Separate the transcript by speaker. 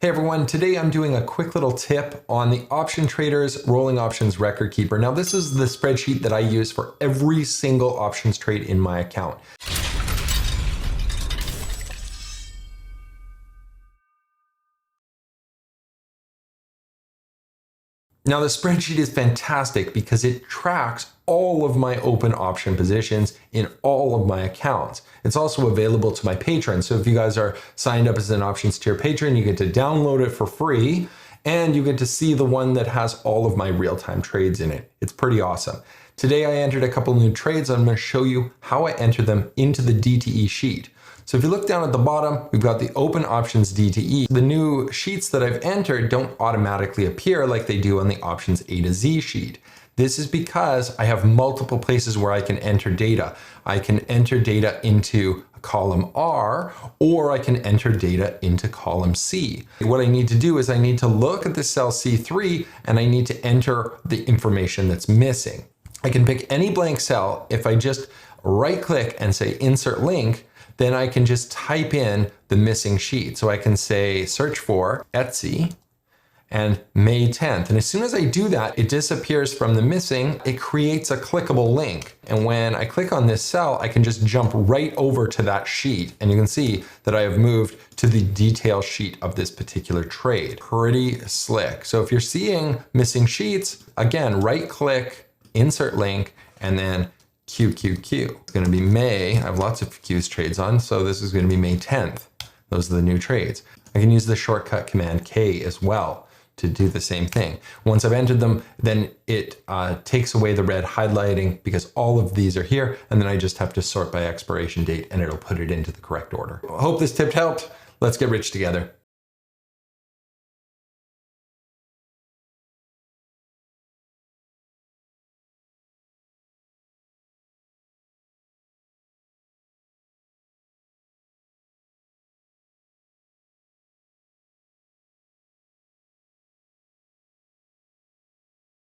Speaker 1: Hey everyone, today I'm doing a quick little tip on the Option Traders Rolling Options Record Keeper. Now this is the spreadsheet that I use for every single options trade in my account. Now the spreadsheet is fantastic because it tracks all of my open option positions in all of my accounts. It's also available to my patrons. So if you guys are signed up as an options tier patron, you get to download it for free and you get to see the one that has all of my real-time trades in it. It's pretty awesome. Today I entered a couple new trades. I'm going to show you how I enter them into the DTE sheet. So if you look down at the bottom, we've got the open options DTE. The new sheets that I've entered don't automatically appear like they do on the options A to Z sheet. This is because I have multiple places where I can enter data. I can enter data into column R, or I can enter data into column C. What I need to do is I need to look at the cell C3 and I need to enter the information that's missing. I can pick any blank cell. If I just right click and say insert link, then I can just type in the missing sheet. So I can say search for Etsy and May 10th. And as soon as I do that, it disappears from the missing. It creates a clickable link. And when I click on this cell, I can just jump right over to that sheet. And you can see that I have moved to the detail sheet of this particular trade. Pretty slick. So if you're seeing missing sheets, again, right click, insert link, and then QQQ. It's going to be May. I have lots of Q's trades on, so this is going to be May 10th. Those are the new trades. I can use the shortcut command K as well to do the same thing. Once I've entered them, then it takes away the red highlighting because all of these are here, and then I just have to sort by expiration date and it'll put it into the correct order. I hope this tip helped. Let's get rich together.